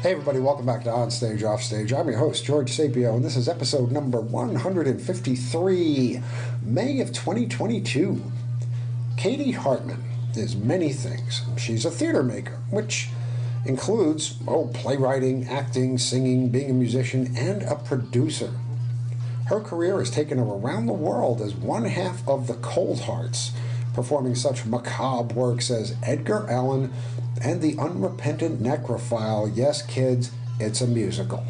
Hey everybody, welcome back to On Stage, Off Stage. I'm your host, George Sapio, and this is episode number 153, May of 2022. Katie Hartman is many things. She's a theater maker, which includes, playwriting, acting, singing, being a musician, and a producer. Her career has taken her around the world as one half of the Coldharts, performing such macabre works as Edgar Allan and the Unrepentant Necrophile. Yes, kids, it's a musical.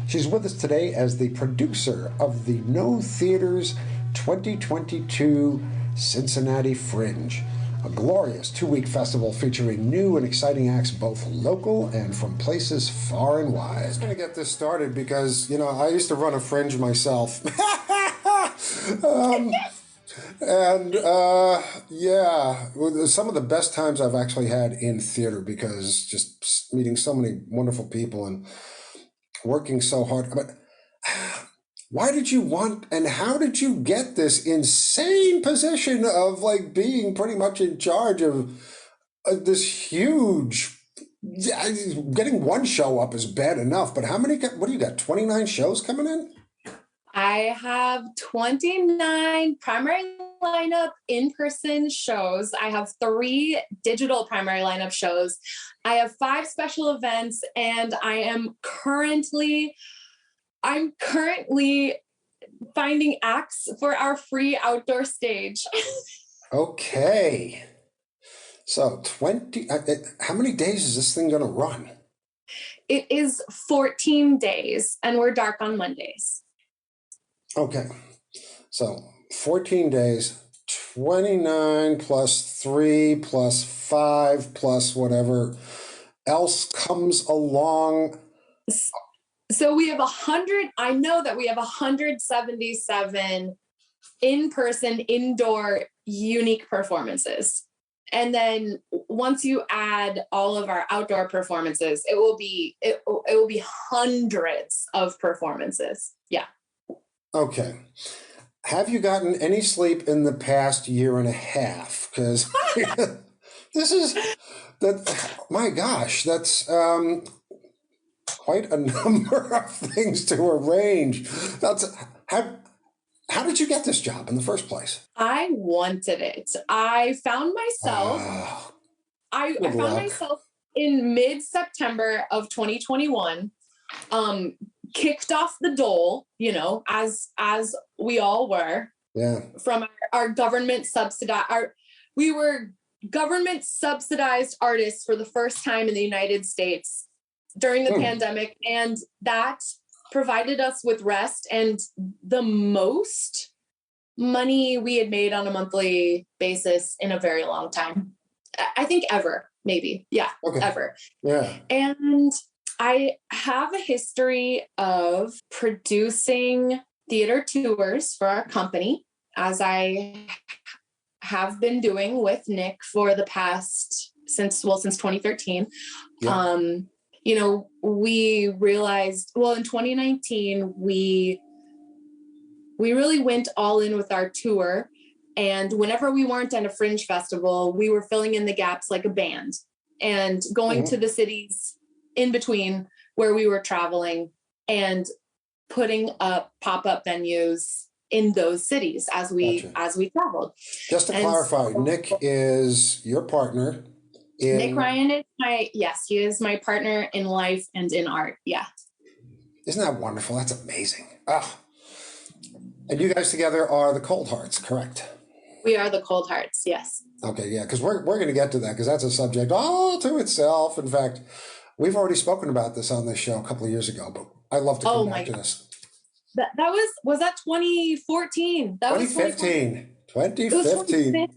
She's with us today as the producer of the No Theaters 2022 Cincinnati Fringe, a glorious two-week festival featuring new and exciting acts both local and from places far and wide. I'm going to get this started because, I used to run a Fringe myself. Some of the best times I've actually had in theater because just meeting so many wonderful people and working so hard. But why did you want and how did you get this insane position of being pretty much in charge of this huge? Getting one show up is bad enough, but what do you got? 29 shows coming in? I have 29 primary lineup in-person shows. I have 3 digital primary lineup shows. I have 5 special events, and I'm currently finding acts for our free outdoor stage. Okay. So how many days is this thing going to run? It is 14 days, and we're dark on Mondays. Okay. So 14 days, 29 plus 3 plus 5 plus whatever else comes along. So we have 100. I know that we have 177 in-person, indoor, unique performances. And then once you add all of our outdoor performances, it will be hundreds of performances. Yeah. Okay. Have you gotten any sleep in the past year and a half? Because this is that. My gosh, that's quite a number of things to arrange. How did you get this job in the first place? I wanted it. I found myself. I found myself in mid-September of 2021. Kicked off the dole, as we all were. Yeah. From our government subsidized. We were government subsidized artists for the first time in the United States during the pandemic, and that provided us with rest and the most money we had made on a monthly basis in a very long time. I think ever, maybe. Yeah, okay. Ever. Yeah. And I have a history of producing theater tours for our company, as I have been doing with Nick for the past, since 2013. Yeah. We realized, in 2019, we really went all in with our tour. And whenever we weren't at a Fringe festival, we were filling in the gaps like a band and going to the cities in between where we were traveling and putting up pop-up venues in those cities as we traveled. Just to clarify, Nick is your partner. Nick Ryan is he is my partner in life and in art. Yeah. Isn't that wonderful? That's amazing. And you guys together are the Coldharts, correct? We are the Coldharts, yes. Okay, yeah, because we're going to get to that because that's a subject all to itself. In fact, we've already spoken about this on this show a couple of years ago, but I'd love to come back to this. That was that 2014? That 2015. 2015.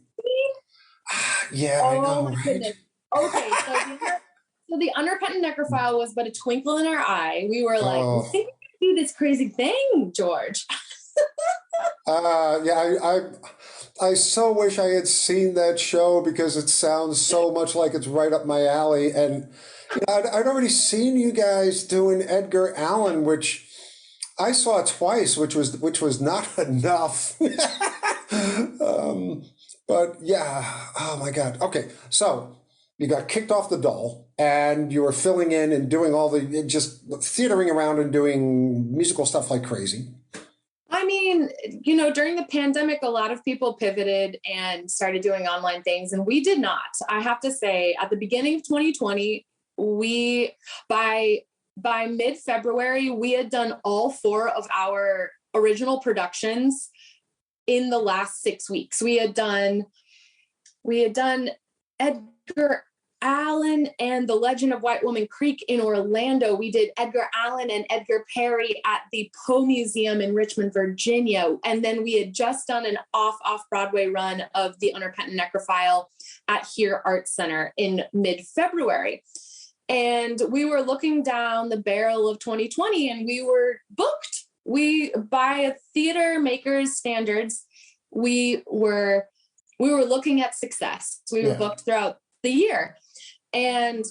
Yeah, I know, right? Goodness. Okay, so the Unrepentant Necrophile was but a twinkle in our eye. We were like, we think we can do this crazy thing, George. I so wish I had seen that show because it sounds so much like it's right up my alley. And I'd already seen you guys doing Edgar Allan, which I saw twice, which was not enough. But yeah, oh my God. Okay, so you got kicked off the dole and you were filling in and doing all the, just theatering around and doing musical stuff like crazy. I mean, during the pandemic, a lot of people pivoted and started doing online things, and we did not. I have to say, at the beginning of 2020, by mid-February, we had done all 4 of our original productions in the last 6 weeks. We had done Edgar Allan and The Legend of White Woman Creek in Orlando. We did Edgar Allan and Edgar Perry at the Poe Museum in Richmond, Virginia. And then we had just done an off-Broadway run of The Unrepentant Necrophile at Here Arts Center in mid-February. And we were looking down the barrel of 2020 and we were booked. By a theater maker's standards, we were looking at success. We were booked throughout the year. And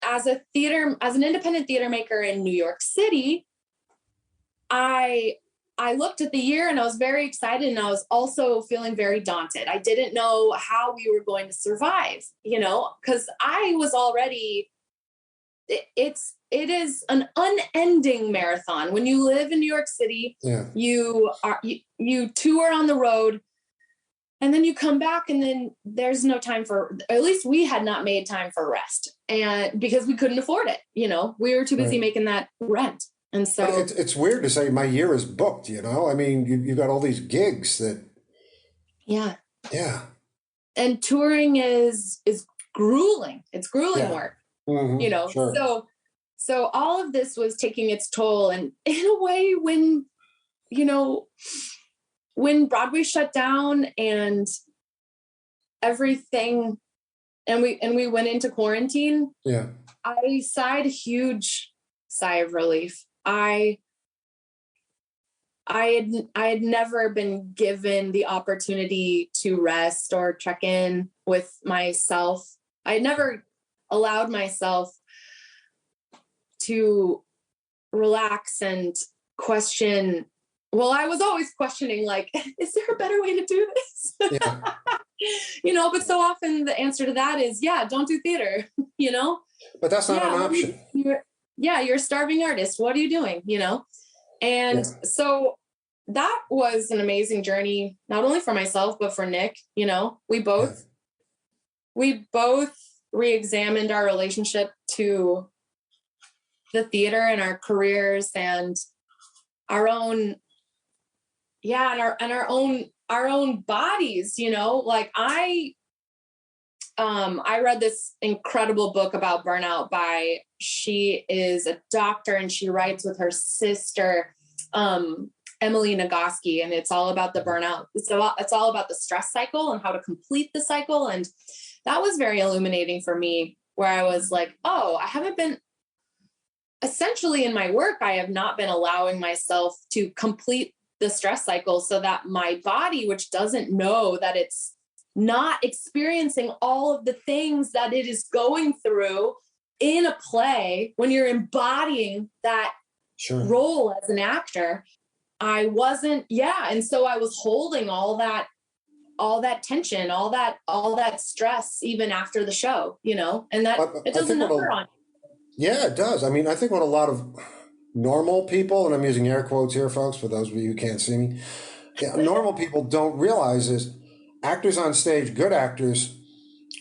as an independent theater maker in New York City, I looked at the year and I was very excited, and I was also feeling very daunted. I didn't know how we were going to survive, because I was already, it is an unending marathon. When you live in New York City, you tour on the road, and then you come back, and then there's no time at least we had not made time for rest, and because we couldn't afford it, we were too busy making that rent. And so it's weird to say my year is booked, I mean, you've got all these gigs that. Yeah. Yeah. And touring is grueling. It's grueling work, Mm-hmm. Sure. So all of this was taking its toll. And in a way, when Broadway shut down and everything, and we went into quarantine, I sighed a huge sigh of relief. I had never been given the opportunity to rest or check in with myself. I had never allowed myself to relax and question. Well, I was always questioning, like, is there a better way to do this? Yeah. But so often the answer to that is, don't do theater, But that's not an option. You're a starving artist. What are you doing? And so that was an amazing journey, not only for myself, but for Nick. We both re-examined our relationship to the theater and our careers and our own, and our own bodies, like I read this incredible book about burnout she is a doctor and she writes with her sister, Emily Nagoski, and it's all about the burnout. It's all about the stress cycle and how to complete the cycle. And that was very illuminating for me, where I was like, I haven't been, essentially in my work, I have not been allowing myself to complete the stress cycle, so that my body, which doesn't know that it's not experiencing all of the things that it is going through in a play, when you're embodying that role as an actor, I wasn't. And so I was holding all that tension, all that stress, even after the show, and that it does a number on you. Yeah, it does. I mean, I think what a lot of normal people, and I'm using air quotes here, folks, for those of you who can't see me, normal people don't realize is actors on stage, good actors,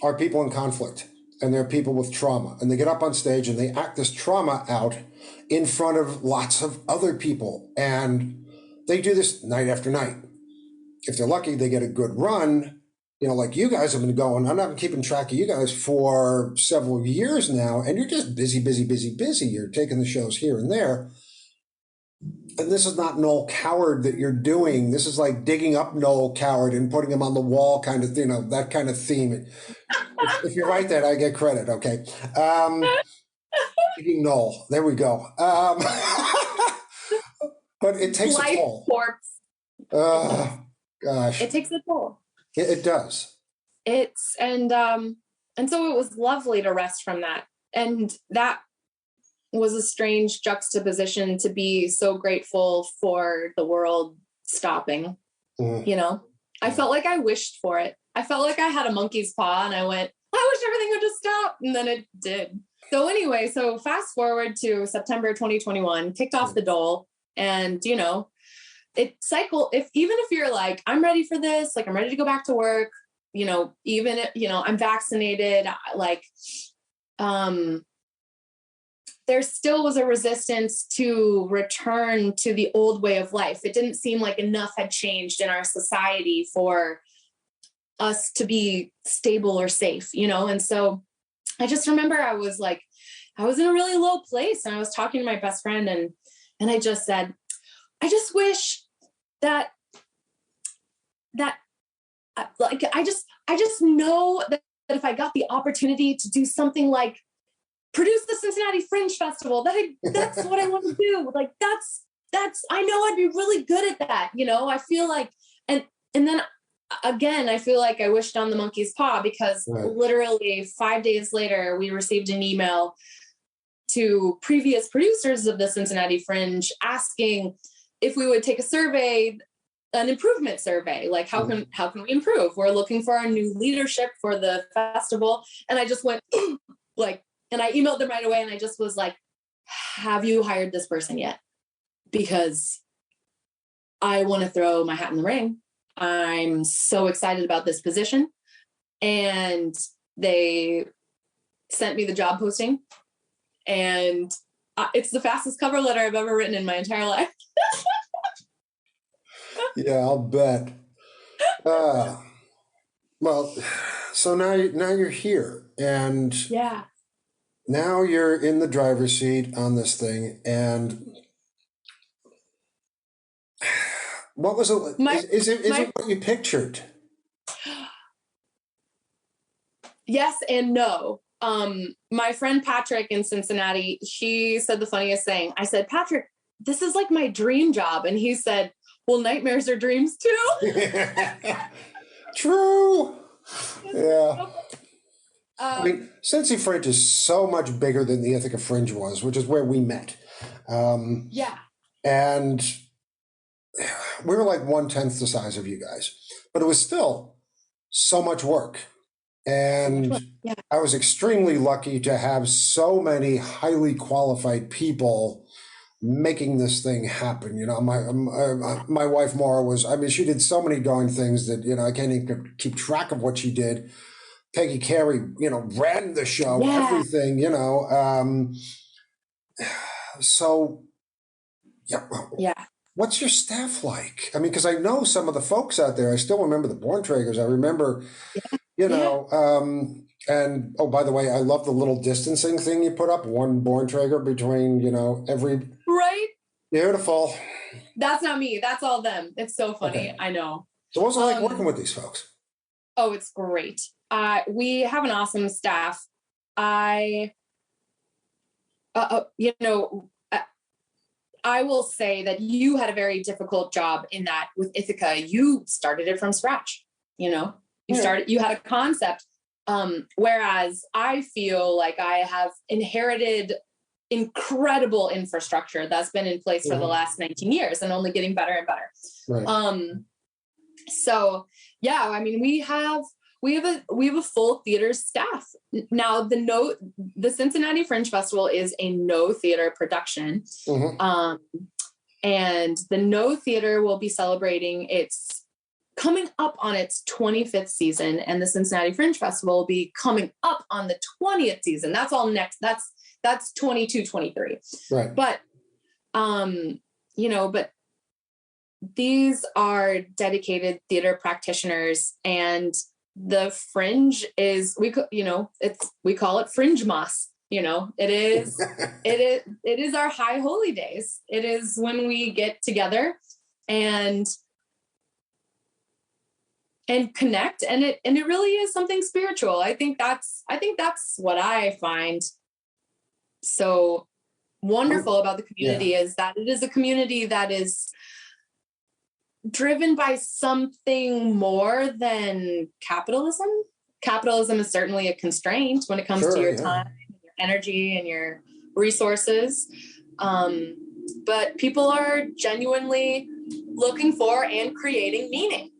are people in conflict, and they're people with trauma, and they get up on stage and they act this trauma out in front of lots of other people, and they do this night after night. If they're lucky, they get a good run. Like you guys have been going, I'm not keeping track of you guys for several years now, and you're just busy. You're taking the shows here and there. And this is not Noel Coward that you're doing. This is like digging up Noel Coward and putting him on the wall kind of thing, that kind of theme. If you write that, I get credit, okay? Digging Noel, there we go. But it takes a toll. Gosh. It takes a toll. It does. And so it was lovely to rest from that. And that was a strange juxtaposition, to be so grateful for the world stopping. I felt like I wished for it. I felt like I had a monkey's paw and I went, I wish everything would just stop. And then it did. So anyway, so fast forward to September 2021, kicked off the dole. And, you know, it cycle, even if you're like, I'm ready for this, like I'm ready to go back to work, you know, even if, you know, I'm vaccinated, like, there still was a resistance to return to the old way of life. It didn't seem like enough had changed in our society for us to be stable or safe, you know? And so I just remember I was in a really low place, and I was talking to my best friend, and I just said, I just wish that like, I just know that if I got the opportunity to do something like produce the Cincinnati Fringe Festival, that's what I want to do. Like, that's, I know I'd be really good at that. You know, I feel like, and then again, I feel like I wished on the monkey's paw, because literally 5 days later, we received an email to previous producers of the Cincinnati Fringe asking if we would take a survey, an improvement survey, like how can we improve? We're looking for our new leadership for the festival. And I just went like, and I emailed them right away, and I just was like, have you hired this person yet? Because I want to throw my hat in the ring. I'm so excited about this position. And they sent me the job posting, and it's the fastest cover letter I've ever written in my entire life. Yeah, I'll bet. Well, so now you're here, and yeah, now you're in the driver's seat on this thing. And what was it? Is it what you pictured? Yes and no. My friend Patrick in Cincinnati, he said the funniest thing. I said, Patrick, this is like my dream job. And he said, well, nightmares are dreams too. True. Yeah. I mean, Cincy Fringe is so much bigger than the Ithaca Fringe was, which is where we met. Yeah. And we were like 1/10 the size of you guys, but it was still so much work. And yeah. I was extremely lucky to have so many highly qualified people making this thing happen. You know, my wife Maura was, I mean, she did so many darn things that, you know, I can't even keep track of what she did. Peggy Carey, you know, ran the show, everything, you know. So, yeah. What's your staff like? I mean, because I know some of the folks out there. I still remember the Borntraegers. I remember, you know, and oh, by the way, I love the little distancing thing you put up. One Borntraeger between, you know, every. Right. Beautiful. That's not me. That's all them. It's so funny. Okay. I know. So what's it like working with these folks? Oh, it's great. We have an awesome staff. You know, I will say that you had a very difficult job in that with Ithaca. You started it from scratch. You know, you had a concept. Whereas I feel like I have inherited incredible infrastructure that's been in place for the last 19 years and only getting better and better. Right. So yeah, I mean, we have a full theater staff. Now the Cincinnati Fringe Festival is a no theater production. And the no theater will be celebrating its coming up on its 25th season, and the Cincinnati Fringe Festival will be coming up on the 20th season. That's all next. That's 22, 23. Right. But, you know, but these are dedicated theater practitioners, and the Fringe is, we call it Fringe Moss. You know, it is our high holy days. It is when we get together and connect, and it really is something spiritual. I think that's what I find so wonderful about the community is that it is a community that is driven by something more than capitalism. Capitalism is certainly a constraint when it comes to your time, your energy, and your resources. But people are genuinely looking for and creating meaning.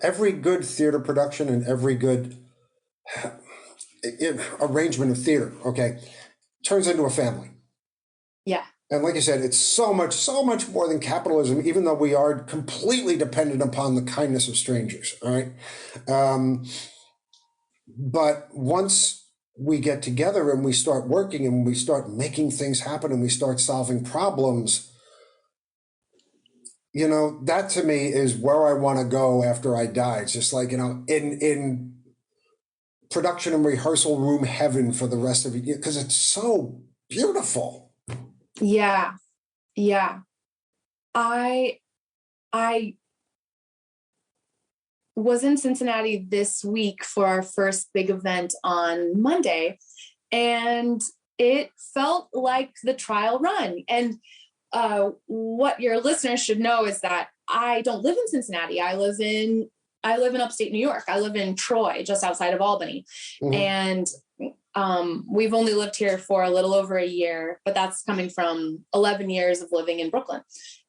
Every good theater production and every good arrangement of theater, okay, turns into a family. Yeah. And like you said, it's so much more than capitalism, even though we are completely dependent upon the kindness of strangers, all right? But once we get together and we start working and we start making things happen and we start solving problems, that to me is where I want to go after I die. It's just like, in production and rehearsal room heaven for the rest of it, because it's so beautiful. Yeah. Yeah. I was in Cincinnati this week for our first big event on Monday, and it felt like the trial run. And what your listeners should know is that I don't live in Cincinnati. I live in upstate New York. I live in Troy, just outside of Albany. And we've only lived here for a little over a year, but that's coming from 11 years of living in Brooklyn.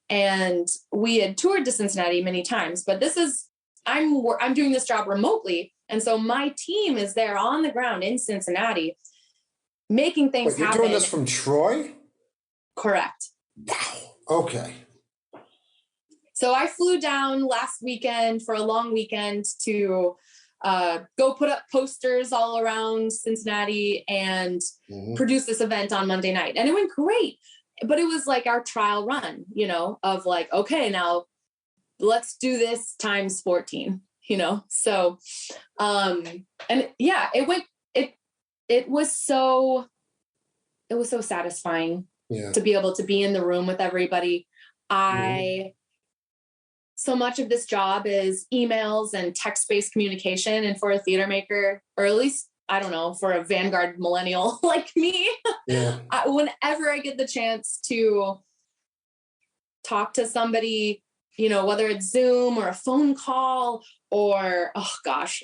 And we had toured to Cincinnati many times, but I'm doing this job remotely. And so my team is there on the ground in Cincinnati, making things happen. You're doing this from Troy? Correct. Wow. Okay. So I flew down last weekend for a long weekend to go put up posters all around Cincinnati and produce this event on Monday night. And it went great. But it was like our trial run, of like, okay, now let's do this times 14, So, and yeah, it was so satisfying to be able to be in the room with everybody. So much of this job is emails and text-based communication. And for a theater maker, or at least, I don't know, for a vanguard millennial like me, whenever I get the chance to talk to somebody, whether it's Zoom or a phone call or,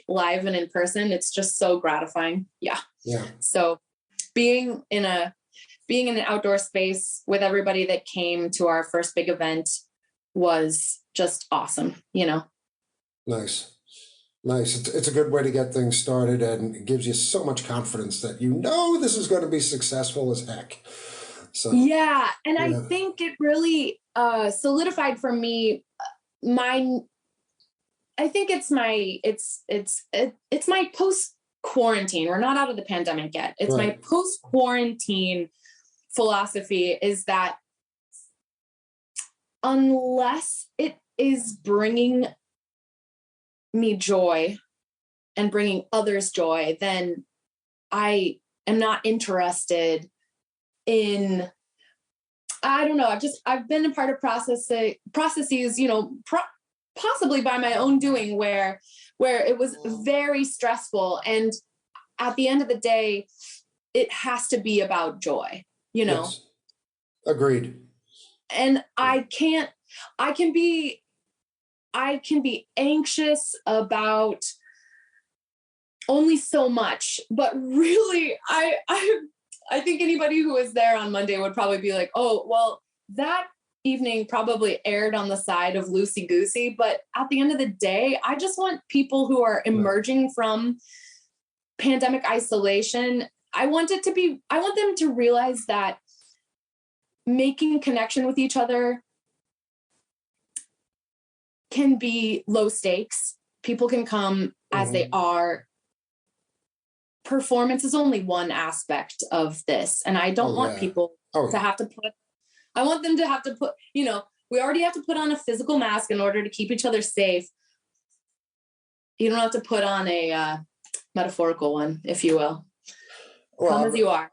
live and in person, it's just so gratifying. Yeah. So being in an outdoor space with everybody that came to our first big event was just awesome, Nice. It's a good way to get things started, and it gives you so much confidence that this is going to be successful as heck. So and I think it really solidified for me I think it's my post quarantine. We're not out of the pandemic yet. It's my post quarantine philosophy is that unless it is bringing me joy and bringing others joy, then I am not interested in, I don't know. I've been a part of processes, possibly by my own doing where it was very stressful. And at the end of the day, it has to be about joy, Yes. Agreed. And I can be anxious about only so much, but really I think anybody who was there on Monday would probably be like, oh, well, that evening probably aired on the side of loosey-goosey, but at the end of the day, I just want people who are emerging from pandemic isolation, I want them to realize that making connection with each other can be low stakes. People can come as they are. Performance is only one aspect of this. And I don't want people to have to I want them to have to put, we already have to put on a physical mask in order to keep each other safe. You don't have to put on a metaphorical one, if you will. Come as you are.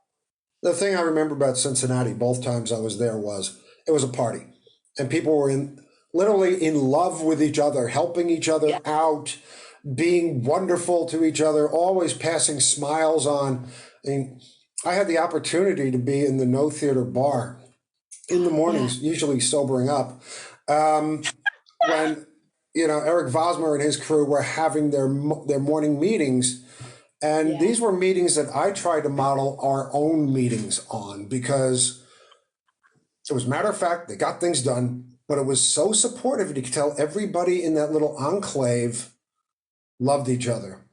The thing I remember about Cincinnati, both times I was there, was it was a party. And people were literally in love with each other, helping each other out, being wonderful to each other, always passing smiles on. I mean, I had the opportunity to be in the No Theater bar in the mornings, usually sobering up, when Eric Vosmer and his crew were having their morning meetings. And these were meetings that I tried to model our own meetings on, because it was matter of fact, they got things done, but it was so supportive. You could tell everybody in that little enclave loved each other.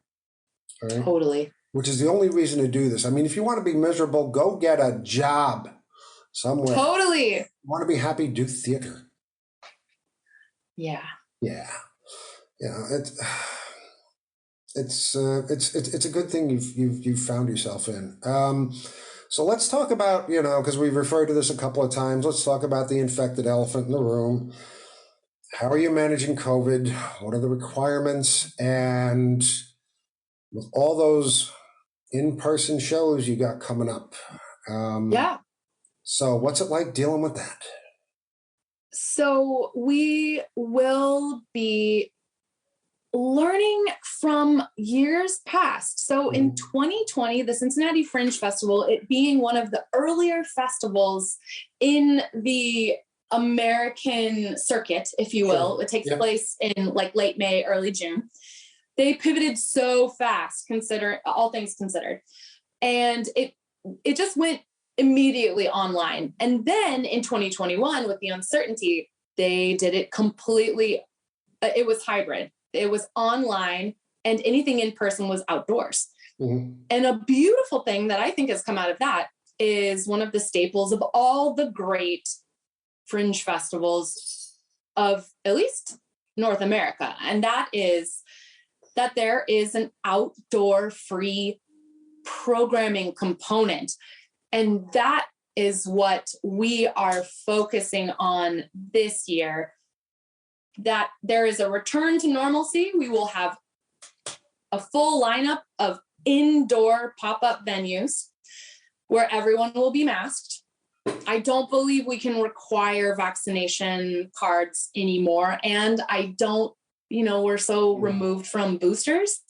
Right? Totally. which is the only reason to do this. I mean, if you want to be miserable, go get a job somewhere. Totally. You want to be happy, do theater. Yeah. Yeah. It's a good thing you've found yourself in. So let's talk about, because we've referred to this a couple of times, let's talk about the infected elephant in the room. How are you managing COVID? What are the requirements? And with all those in-person shows you got coming up. Yeah. So what's it like dealing with that? So we will be learning from years past. So in 2020, the Cincinnati Fringe Festival, it being one of the earlier festivals in the American circuit, if you will, it takes place in like late May, early June. They pivoted so fast, all things considered. And it just went immediately online. And then in 2021, with the uncertainty, they did it completely. It was hybrid. It was online, and anything in person was outdoors. And a beautiful thing that I think has come out of that is one of the staples of all the great fringe festivals of at least North America. And that is that there is an outdoor free programming component. And that is what we are focusing on this year, that there is a return to normalcy. We will have a full lineup of indoor pop-up venues where everyone will be masked. I don't believe we can require vaccination cards anymore. And I don't, we're so removed from boosters.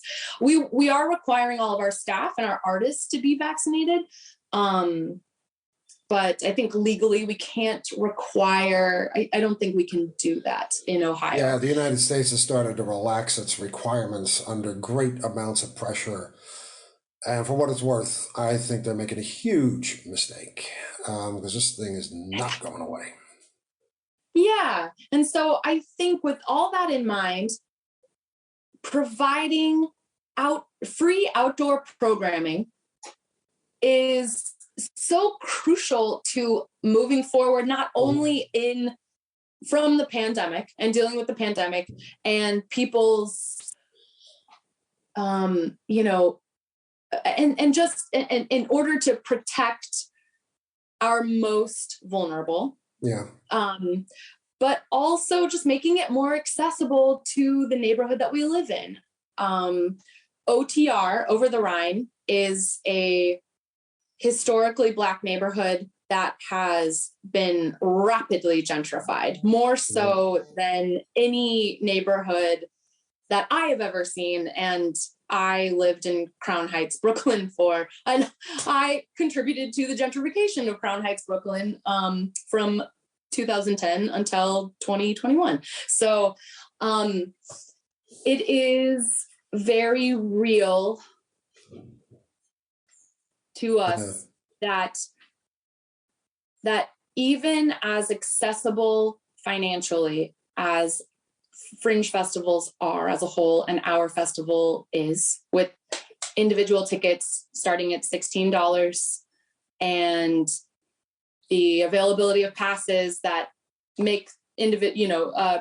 We are requiring all of our staff and our artists to be vaccinated. But I think legally we can't require, I don't think we can do that in Ohio. Yeah, the United States has started to relax its requirements under great amounts of pressure. And for what it's worth, I think they're making a huge mistake because this thing is not going away. Yeah. And so I think with all that in mind, providing free outdoor programming is so crucial to moving forward, not only from the pandemic and dealing with the pandemic and people's, and just in order to protect our most vulnerable. Yeah. But also just making it more accessible to the neighborhood that we live in. OTR, Over the Rhine, is a historically Black neighborhood that has been rapidly gentrified, more so than any neighborhood that I have ever seen. And I lived in Crown Heights, Brooklyn and I contributed to the gentrification of Crown Heights, Brooklyn from 2010 until 2021. So it is very real to us that even as accessible financially as fringe festivals are as a whole, and our festival is, with individual tickets starting at $16 and the availability of passes that make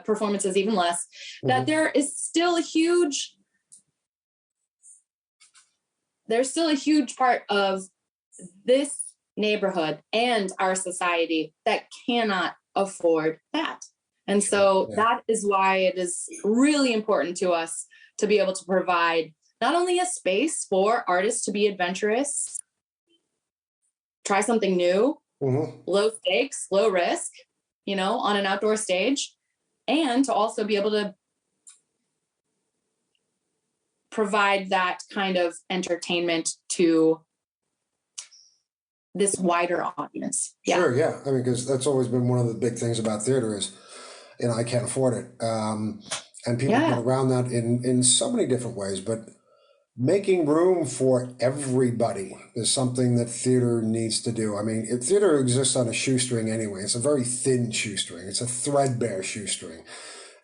performances even less, that there's still a huge part of this neighborhood and our society that cannot afford that. And so that is why it is really important to us to be able to provide not only a space for artists to be adventurous, try something new, low stakes, low risk, on an outdoor stage, and to also be able to provide that kind of entertainment to this wider audience. Yeah. Sure, yeah. I mean, because that's always been one of the big things about theater is, I can't afford it. And people get around that in so many different ways, but making room for everybody is something that theater needs to do. I mean, theater exists on a shoestring anyway. It's a very thin shoestring. It's a threadbare shoestring.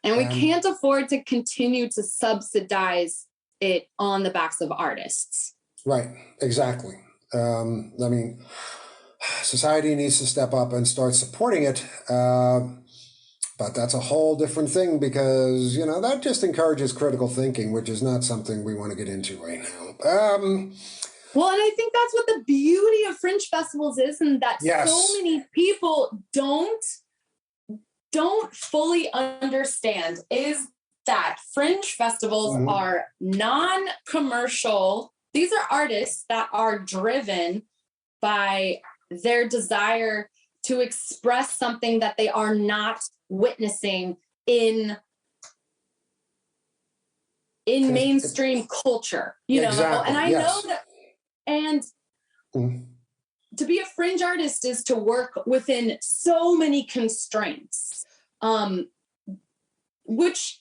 And we can't afford to continue to subsidize it on the backs of artists. Right, exactly. I mean, society needs to step up and start supporting it. But that's a whole different thing because, that just encourages critical thinking, which is not something we want to get into right now. Well, and I think that's what the beauty of fringe festivals is, and that so Yes. many people don't fully understand is that fringe festivals are non-commercial. These are artists that are driven by their desire to express something that they are not witnessing in mainstream culture, Exactly. and I know Yes. that, and to be a fringe artist is to work within so many constraints, which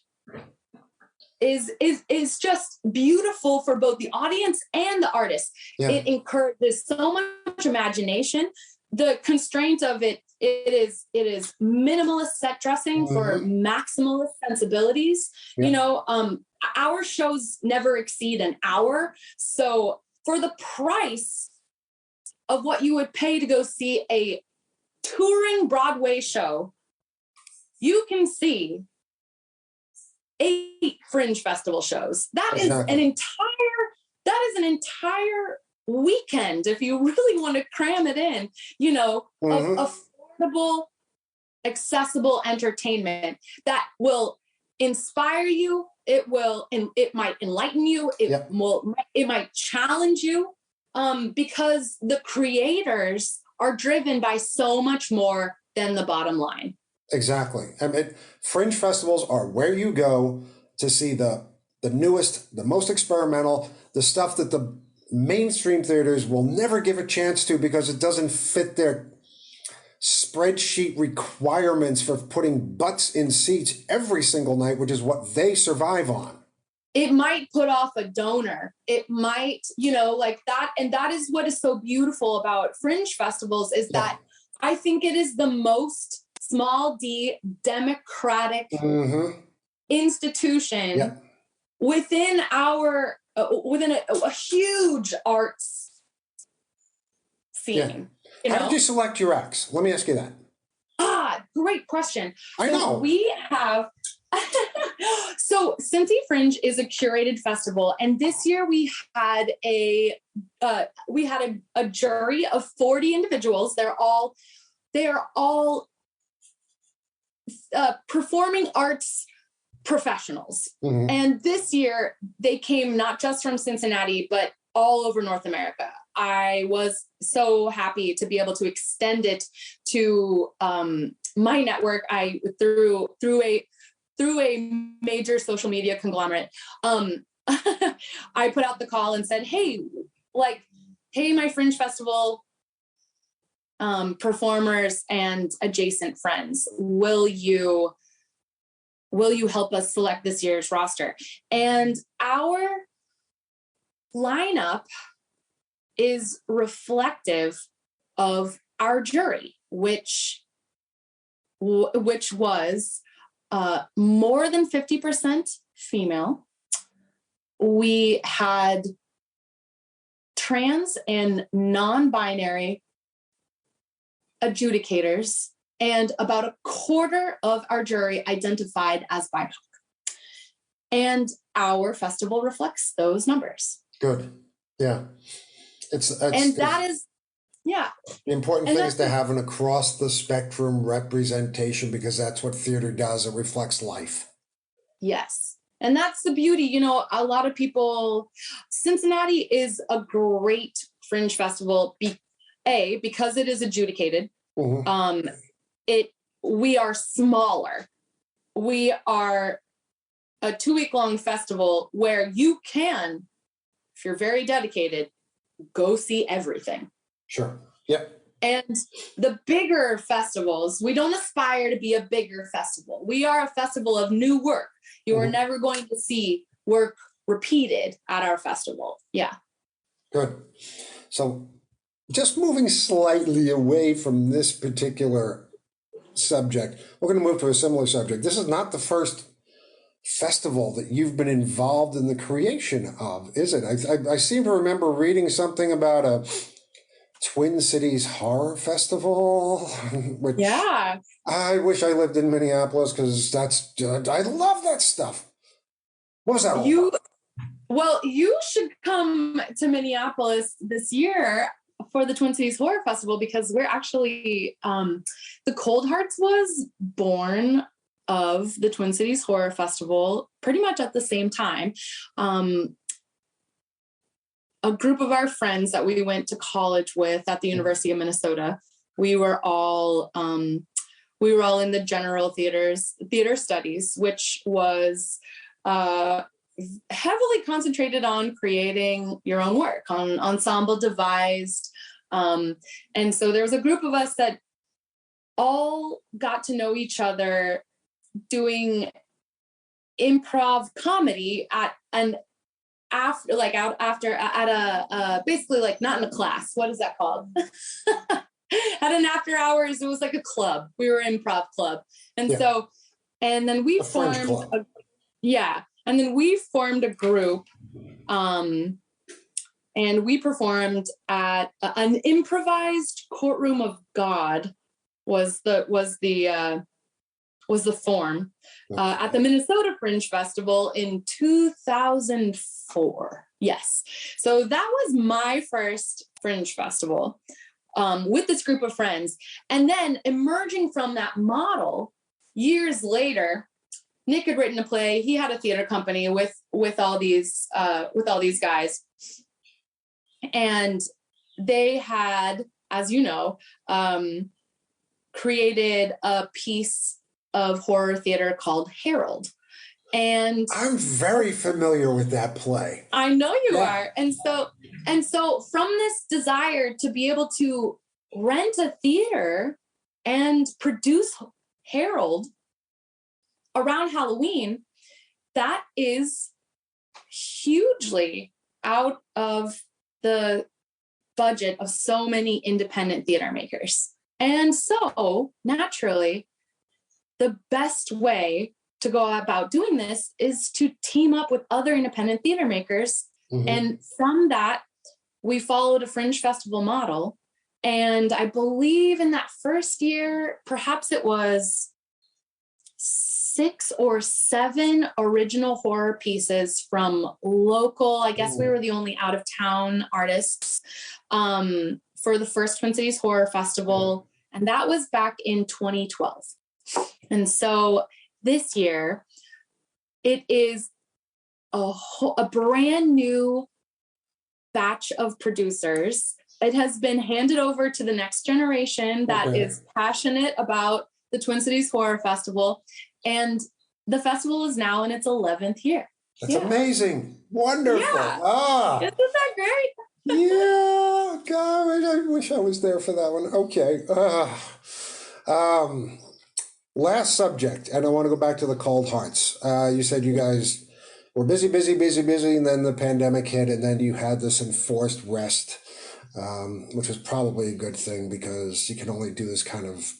is just beautiful for both the audience and the artist. Yeah. It encourages so much imagination. The constraint of it is minimalist set dressing for maximalist sensibilities. Yeah. Our shows never exceed an hour, so for the price of what you would pay to go see a touring Broadway show, you can see 8 fringe festival shows. That Exactly. is an entire weekend if you really want to cram it in, of affordable, accessible entertainment that will inspire you. It might enlighten you. It might challenge you, because the creators are driven by so much more than the bottom line. Exactly. I mean, fringe festivals are where you go to see the newest, the most experimental, the stuff that the mainstream theaters will never give a chance to because it doesn't fit their spreadsheet requirements for putting butts in seats every single night, which is what they survive on. It might put off a donor. It might, like that. And that is what is so beautiful about fringe festivals is that I think it is the most small d democratic institution within within a huge arts scene. How did you select your acts? Let me ask you that. Great question. I know. We have so Cincinnati Fringe is a curated festival, and this year we had a jury of 40 individuals. They are all performing arts professionals. And this year they came not just from Cincinnati, but all over North America. I was so happy to be able to extend it to my network. Through a major social media conglomerate, I put out the call and said, hey, my fringe festival performers and adjacent friends, will you help us select this year's roster? And our lineup is reflective of our jury, which was more than 50% female. We had trans and non-binary adjudicators, and about a quarter of our jury identified as BIPOC. And our festival reflects those numbers. Good. Yeah. The important thing is to have an across the spectrum representation, because that's what theater does. It reflects life. Yes. And that's the beauty. A lot of people, Cincinnati is a great fringe festival because it is adjudicated. We are smaller. We are a 2-week-long festival where you can, if you're very dedicated, go see everything. Sure. Yep. And the bigger festivals, we don't aspire to be a bigger festival. We are a festival of new work. You are never going to see work repeated at our festival. Yeah. Good. So just moving slightly away from this particular subject, we're going to move to a similar subject. This is not the first festival that you've been involved in the creation of, is it? I seem to remember reading something about a Twin Cities Horror Festival, which Yeah. I wish I lived in Minneapolis because I love that stuff. What was that all about? Well, you should come to Minneapolis this year for the Twin Cities Horror Festival, because we're actually, the Coldharts was born of the Twin Cities Horror Festival pretty much at the same time. A group of our friends that we went to college with at the University of Minnesota, we were all in the general theater studies, which was heavily concentrated on creating your own work, on ensemble devised. And so there was a group of us that all got to know each other doing improv comedy at a basically, like, not in a class. What is that called? At an after hours, it was like a club. We were an improv club. And so, and then we formed and then we formed a group, and we performed at an improvised courtroom of God was the form at the Minnesota Fringe Festival in 2004. Yes. So that was my first Fringe Festival with this group of friends. And then emerging from that model, years later, Nick had written a play. He had a theater company with all these guys, and they had, as you know, created a piece of horror theater called Harold. And I'm very familiar with that play. I know you are. And so from this desire to be able to rent a theater and produce Harold around Halloween, that is hugely out of the budget of so many independent theater makers. And so naturally, the best way to go about doing this is to team up with other independent theater makers. Mm-hmm. And from that, we followed a Fringe Festival model. And I believe in that first year, perhaps it was 6 or 7 original horror pieces from local. I guess we were the only out of town artists for the first Twin Cities Horror Festival. And that was back in 2012. And so this year, it is a brand new batch of producers. It has been handed over to the next generation that is passionate about the Twin Cities Horror Festival. And the festival is now in its 11th year. That's amazing. Wonderful. Yeah. Isn't that great? Yeah. God, I wish I was there for that one. Okay. Last subject, and I want to go back to the Coldharts. You said you guys were busy, and then the pandemic hit, and then you had this enforced rest, which was probably a good thing because you can only do this kind of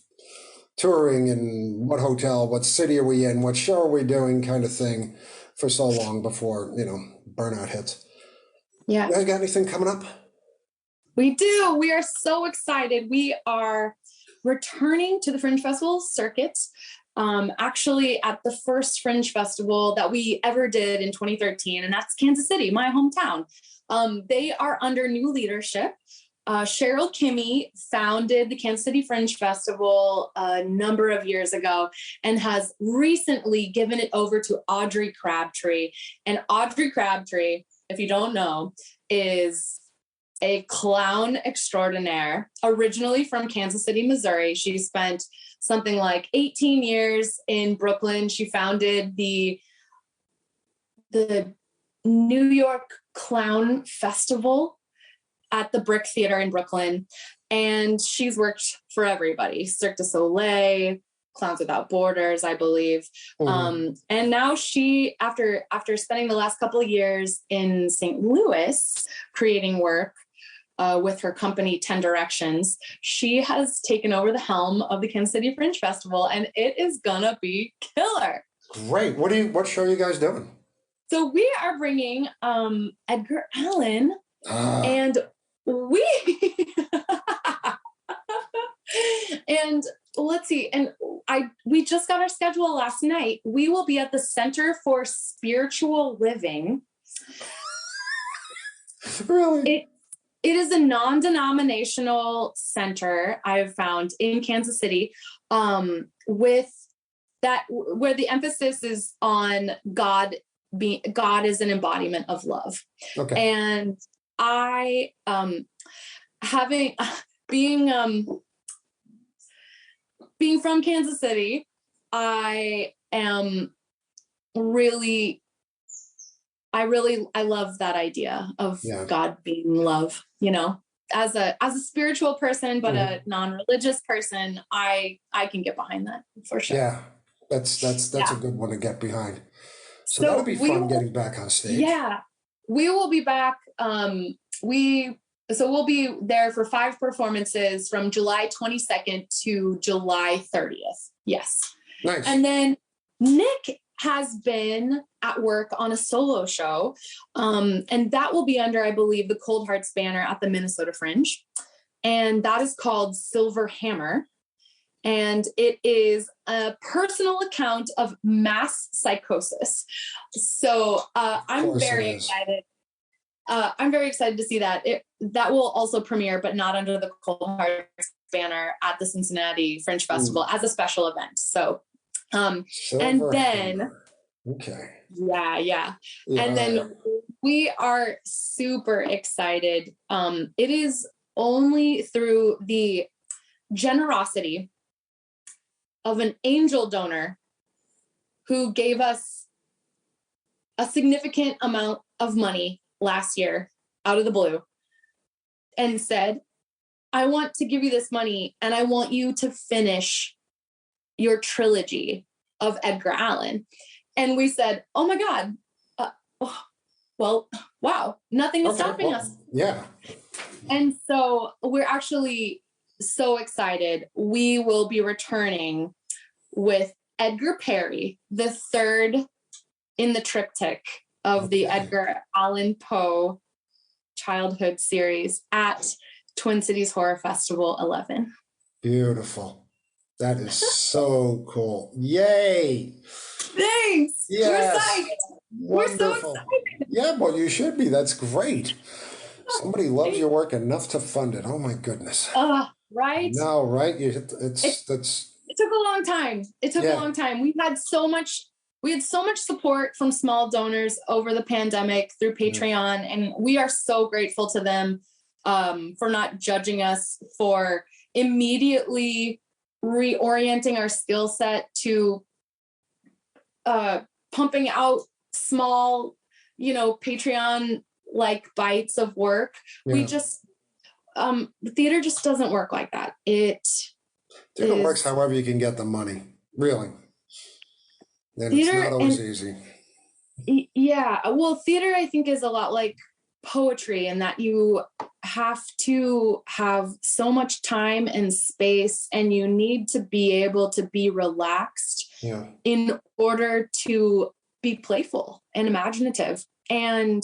touring in what hotel, what city are we in, what show are we doing kind of thing for so long before, burnout hits. Yeah. You guys got anything coming up? We do. We are so excited. We are returning to the Fringe Festival circuit, actually at the first Fringe Festival that we ever did in 2013, and that's Kansas City, my hometown. They are under new leadership. Cheryl Kimmey founded the Kansas City Fringe Festival a number of years ago and has recently given it over to Audrey Crabtree. And Audrey Crabtree, if you don't know, is a clown extraordinaire, originally from Kansas City, Missouri. She spent something like 18 years in Brooklyn. She founded the New York Clown Festival at the Brick Theater in Brooklyn. And she's worked for everybody, Cirque du Soleil, Clowns Without Borders, I believe. Mm-hmm. And now she, after spending the last couple of years in St. Louis creating work, with her company 10 Directions, she has taken over the helm of the Kansas City Fringe Festival, and it is gonna be killer. Great. What show are you guys doing? So we are bringing Edgar Allan, and we and let's see, and we just got our schedule last night. We will be at the Center for Spiritual Living. Really? It is a non-denominational center I've found in Kansas City, with that where the emphasis is on God is an embodiment of love. Okay. And I being from Kansas City, I love that idea of God being love, as a spiritual person, but a non-religious person, I can get behind that for sure. Yeah. That's a good one to get behind. So that'll be fun getting back on stage. Yeah. We will be back. We'll be there for 5 performances from July 22nd to July 30th. Yes. Nice. And then Nick has been at work on a solo show. And that will be under, I believe, the Coldharts banner at the Minnesota Fringe. And that is called Silver Hammer. And it is a personal account of mass psychosis. So I'm very excited. I'm very excited to see that. That will also premiere, but not under the Coldharts banner at the Cincinnati Fringe Festival as a special event. So, and then, yeah. And then we are super excited. It is only through the generosity of an angel donor who gave us a significant amount of money last year out of the blue and said, I want to give you this money and I want you to finish your trilogy of Edgar Allan. And we said, oh my God, well, wow, nothing is stopping us. Yeah. And so we're actually so excited. We will be returning with Edgar Perry, the third in the triptych of the Edgar Allan Poe childhood series at Twin Cities Horror Festival 11. Beautiful. That is so cool. Yay. Thanks. Yes. We're so excited. Yeah, well, you should be. That's great. Somebody loves your work enough to fund it. Oh my goodness. Right? No, right? It took a long time. A long time. We had so much support from small donors over the pandemic through Patreon, and we are so grateful to them for not judging us, for immediately reorienting our skill set to pumping out small, Patreon like bites of work. We just theater just doesn't work like that. Theater works however you can get the money, really. And it's not always easy. Yeah. Well, theater, I think, is a lot like poetry in that you have to have so much time and space, and you need to be able to be relaxed in order to be playful and imaginative. And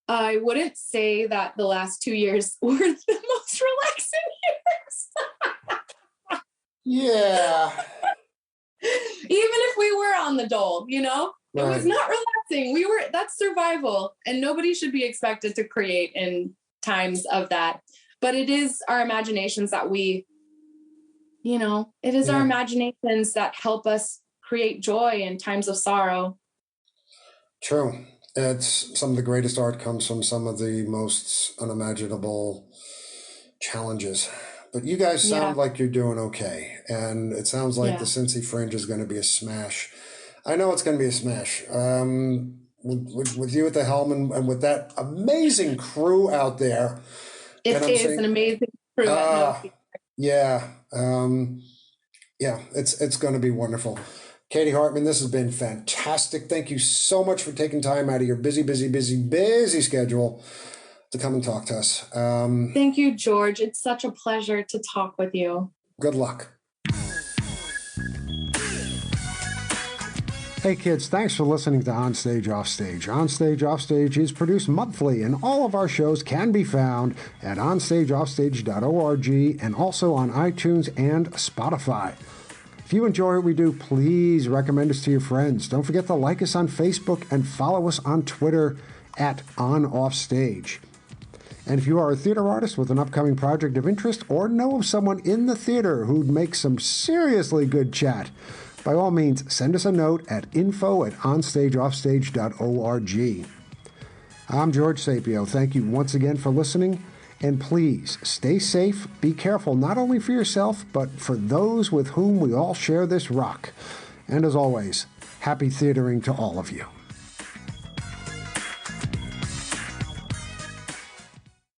I wouldn't say that the last 2 years were the most relaxing years. Yeah. Even if we were on the dole, it was not relaxing. That's survival, and nobody should be expected to create in times of that. But it is our imaginations that our imaginations that help us create joy in times of sorrow. True. It's some of the greatest art comes from some of the most unimaginable challenges. But you guys sound like you're doing okay. And it sounds like the Cincy Fringe is going to be a smash. I know it's going to be a smash. With you at the helm and with that amazing crew out there. It is an amazing crew. It's going to be wonderful. Katie Hartman, this has been fantastic. Thank you so much for taking time out of your busy schedule to come and talk to us. Thank you, George. It's such a pleasure to talk with you. Good luck. Hey kids, thanks for listening to Onstage Offstage. Onstage Offstage is produced monthly, and all of our shows can be found at onstageoffstage.org and also on iTunes and Spotify. If you enjoy what we do, please recommend us to your friends. Don't forget to like us on Facebook and follow us on Twitter at OnOffStage. And if you are a theater artist with an upcoming project of interest or know of someone in the theater who'd make some seriously good chat, by all means, send us a note at info@onstageoffstage.org. I'm George Sapio. Thank you once again for listening. And please, stay safe, be careful not only for yourself, but for those with whom we all share this rock. And as always, happy theatering to all of you.